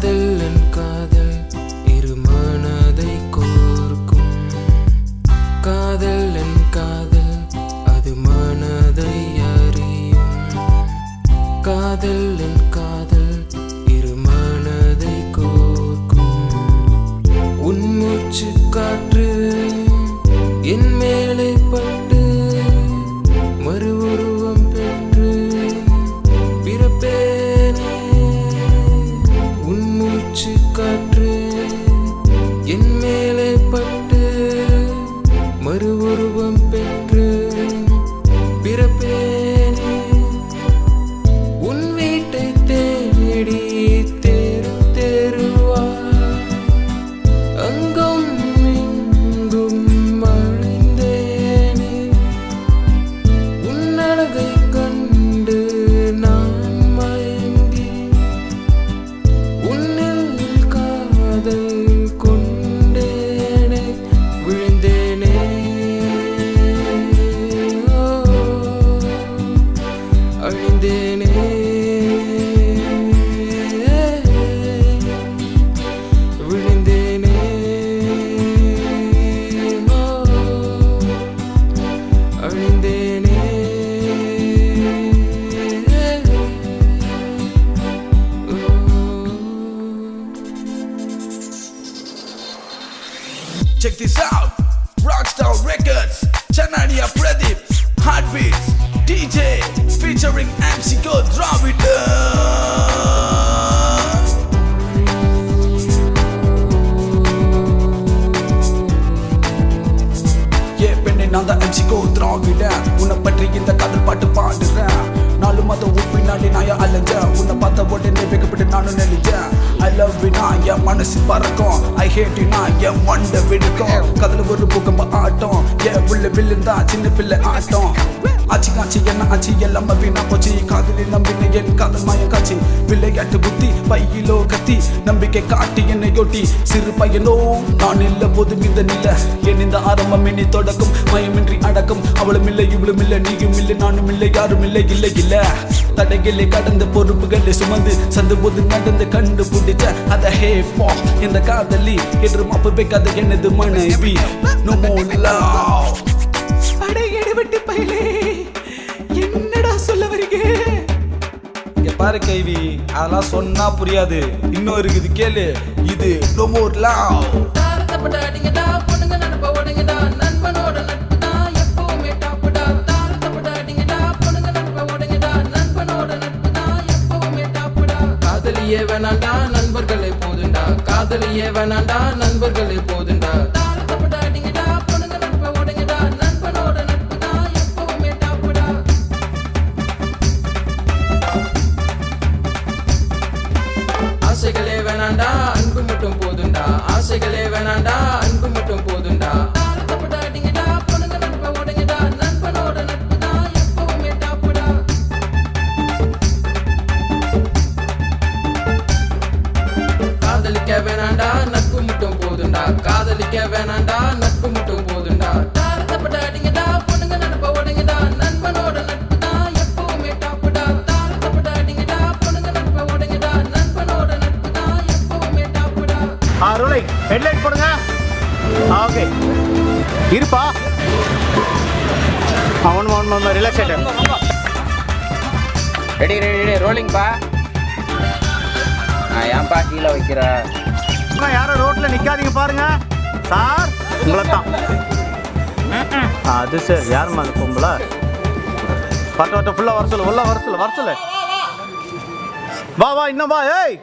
காதல் என் காதல் இரு மனதை கோர்க்கும். காதல் என் காதல் அது மனதை அறியும். காதல் என் காதல் இரு மனதை கோர்க்கும். உன் மூச்சு காற்று என் மேலே பட்டு மறு உருவம் பெற்று பிறப்பேனே. உன் மூச்சு காற்று என் மேலே பட்டு மறு உருவம் பெற்று பிறப்பேனே. உன் வீட்டை தேடி தேரு தேருவாய் அங்கும் இங்கும் அழிந்தேனே. உன் அழகை கண்டு நான் மயங்கி உன்னில் காதல் கொண்டேனே. விழுந்தேனே அழிந்தேனே. விழுந்தேனே அழிந்தேனே. Check this out, Rockstar Records, Chanadia Pradeep, Heartbeats, DJ, featuring MC Go Dravida. நான் தான் MC Go Dravida. உன்னை பற்றி இந்த காதல் பாட்டு பாடுறேன். நாலு மாதம் பின்னாடி நான் அலைஞ்ச உன்னை பார்த்த உடனே வைக்கப்பட்டு நானும் நெளிஞ்சேன். I love you நான் என் மனசு பறக்கும். I hate you நான் என் மண்டை வெடிக்கும். கதல ஒரு பூகம்ப ஆட்டம் என் உள்ள விழுந்தா சின்ன பிள்ளை ஆட்டம். ஆச்சி காட்சி என்ன ஆச்சி எல்லாம் வீணா போச்சு. காதலி நம்பின என் காதல் மாயம் காட்சி. விளையாட்டு புத்தி பையிலோ கத்தி நம்பிக்கை காட்டி என்னை ஒட்டி சிறு பையனோ நான் இல்ல போதும் இந்த நில. என் இந்த ஆரம்பம் இனி தொடக்கும் மயமின்றி அடக்கம். அவளும் இல்லை இவளும் இல்லை நீயும் இல்லை நானும் இல்லை யாரும் இல்லை இல்லை இல்ல. தடைகளை கடந்த பொறுப்புகளை சுமந்து சந்து போது நடந்து கண்டு பிடிச்ச அத ஹே பா இந்த காதலி என்று மாப்பு வைக்காத எனது மனைவி. No more love. அடே எடுபட்டு பையலே என்னடா சொல்ல வரீங்க? இங்க பாரு கைவி, அதெல்லாம் சொன்னா புரியாது. இன்னும் இருக்குது கேளு. இது No more love. தாரத்தப்படாதீங்கடா பொண்ணுங்க நடப்ப ஓடுங்கடா. நண்பனோட நட்பு தான் எப்பவுமே டாப்புடா. தாரத்தப்படாதீங்கடா பொண்ணுங்க நடப்ப ஓடுங்கடா. நண்பனோட நட்பு தான் எப்பவுமே டாப்புடா. காதலியே வேணாண்டா நண்பர்களே போதுண்டா. காதலியே வேணாண்டா நண்பர்களே போதுண்டா. தாரத்தப்படாதீங்கடா பொண்ணுங்க நடப்ப ஓடுங்கடா. நண்பனோட நட்பு தான் எப்பவுமே டாப்புடா. ஆசைகளே வேணாண்டா அன்பு மட்டும் போதுண்டா. ஆசைகளே வேணாண்டா அன்பு மட்டும் போதுண்டா. தாரத்தப்படாதீங்கடா பொண்ணுங்க நடப்ப ஓடுங்கடா. நண்பனோட நட்பு தான் எப்பவுமே டாப்புடா. காதலிக்க வேணாண்டா நட்பு மட்டும் போதுண்டா. காதலிக்க வேணாண்டா நட்பு மட்டும் போதுண்டா. தாரத்தப்படாதீங்கடா பொண்ணுங்க நடப்ப ஓடுங்கடா. நண்பனோட நட்பு தான் எப்பவுமே டாப்புடா. தாரத்தப்படாதீங்கடா பொண்ணுங்க நடப்ப ஓடுங்கடா. நண்பனோட நட்பு தான் எப்பவுமே டாப்புடா. ரோலிங் ஹெட்லைட் போடுங்க. ஓகே இருப்பா. அவன் ரிலாக்ஸ் ஆகிட்டேன். ரெடி ரெடி ரெடி ரோலிங் பா. ஏன்பா கீழே வைக்கிற? யாரும் ரோட்ல நிக்காதீங்க பாருங்க சார். உங்களை தான். அது சார் யாருமா அது பொம்பளை? பட்ட ஃபுல்லாக வர சொல்லு. உள்ள வர சொல்லு வர சொல்லு. வா வா இன்னும் வா. ஏய்